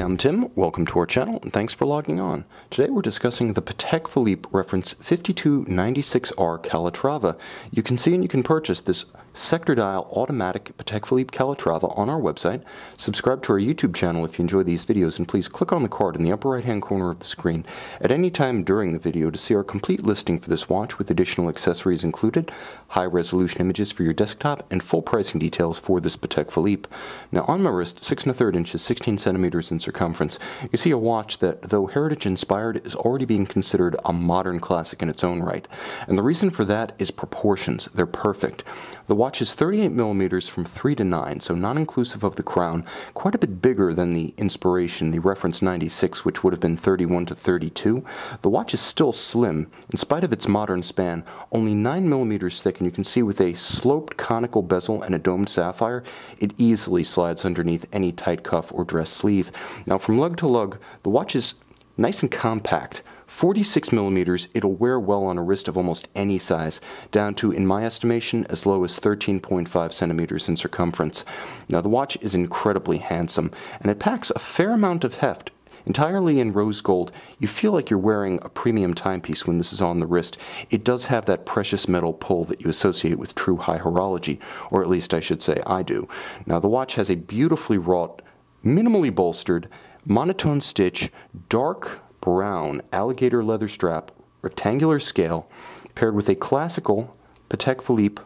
I'm Tim, welcome to our channel, and thanks for logging on. Today we're discussing the Patek Philippe reference 5296R Calatrava. You can see and you can purchase this sector dial automatic Patek Philippe Calatrava on our website. Subscribe to our YouTube channel if you enjoy these videos, and please click on the card in the upper right hand corner of the screen at any time during the video to see our complete listing for this watch with additional accessories included, high resolution images for your desktop, and full pricing details for this Patek Philippe. Now on my wrist, 6 1/3 inches, 16 centimeters in circumference, you see a watch that, though heritage inspired, is already being considered a modern classic in its own right. And the reason for that is proportions. They're perfect. The watch is 38 millimeters from 3 to 9, so non-inclusive of the crown, quite a bit bigger than the inspiration, the reference 96, which would have been 31 to 32. The watch is still slim, in spite of its modern span, only 9 millimeters thick, and you can see with a sloped conical bezel and a domed sapphire, it easily slides underneath any tight cuff or dress sleeve. Now from lug to lug, the watch is nice and compact. 46 millimeters, it'll wear well on a wrist of almost any size, down to, in my estimation, as low as 13.5 centimeters in circumference. Now the watch is incredibly handsome, and it packs a fair amount of heft. Entirely in rose gold, you feel like you're wearing a premium timepiece when this is on the wrist. It does have that precious metal pull that you associate with true high horology, or at least I should say I do. Now the watch has a beautifully wrought, minimally bolstered, monotone stitch, dark brown alligator leather strap, rectangular scale, paired with a classical Patek Philippe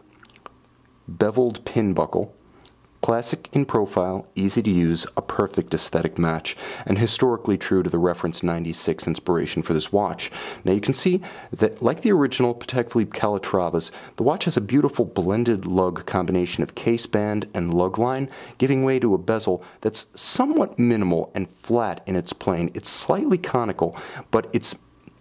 beveled pin buckle. Classic in profile, easy to use, a perfect aesthetic match, and historically true to the reference 96 inspiration for this watch. Now you can see that, like the original Patek Philippe Calatravas, the watch has a beautiful blended lug combination of case band and lug line, giving way to a bezel that's somewhat minimal and flat in its plane. It's slightly conical, but it's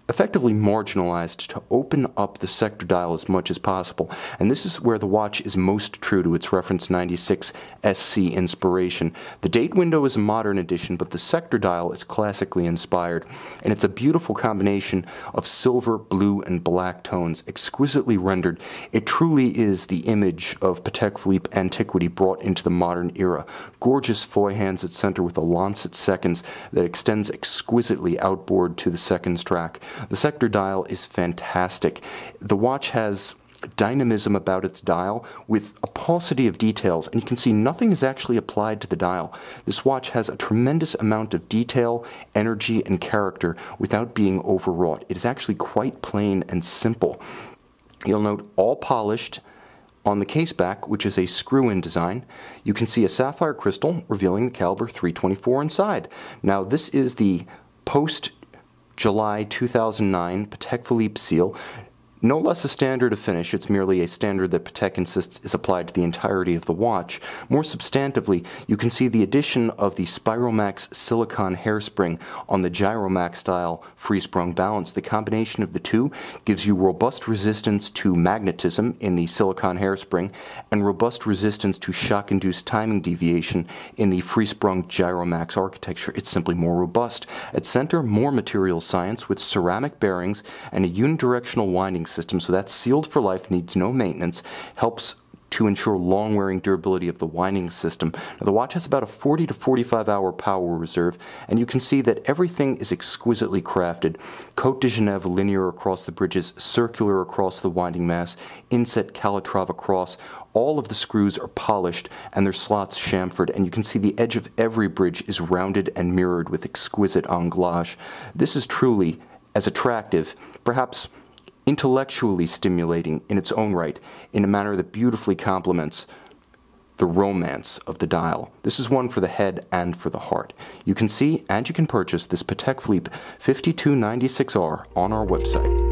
effectively marginalized to open up the sector dial as much as possible, and this is where the watch is most true to its reference 96 SC inspiration. The date window is a modern edition, but the sector dial is classically inspired, and it's a beautiful combination of silver, blue, and black tones, exquisitely rendered. It truly is the image of Patek Philippe antiquity brought into the modern era. Gorgeous foy hands at center with a lancet seconds that extends exquisitely outboard to the seconds track. The sector dial is fantastic. The watch has dynamism about its dial with a paucity of details, and you can see nothing is actually applied to the dial. This watch has a tremendous amount of detail, energy, and character without being overwrought. It is actually quite plain and simple. You'll note all polished. On the case back, which is a screw-in design, you can see a sapphire crystal revealing the caliber 324 inside. Now this is the post-July 2009 Patek Philippe seal. No less a standard of finish, it's merely a standard that Patek insists is applied to the entirety of the watch. More substantively, you can see the addition of the Spiromax silicone hairspring on the Gyromax style free-sprung balance. The combination of the two gives you robust resistance to magnetism in the silicone hairspring and robust resistance to shock-induced timing deviation in the free-sprung Gyromax architecture. It's simply more robust. At center, more material science with ceramic bearings and a unidirectional winding system, so that's sealed for life, needs no maintenance, helps to ensure long-wearing durability of the winding system. Now, the watch has about a 40 to 45 hour power reserve, and you can see that everything is exquisitely crafted. Cote de Genève linear across the bridges, circular across the winding mass, inset Calatrava cross. All of the screws are polished and their slots chamfered, and you can see the edge of every bridge is rounded and mirrored with exquisite anglage. This is truly as attractive, perhaps intellectually stimulating in its own right, in a manner that beautifully complements the romance of the dial. This is one for the head and for the heart. You can see and you can purchase this Patek Philippe 5296R on our website.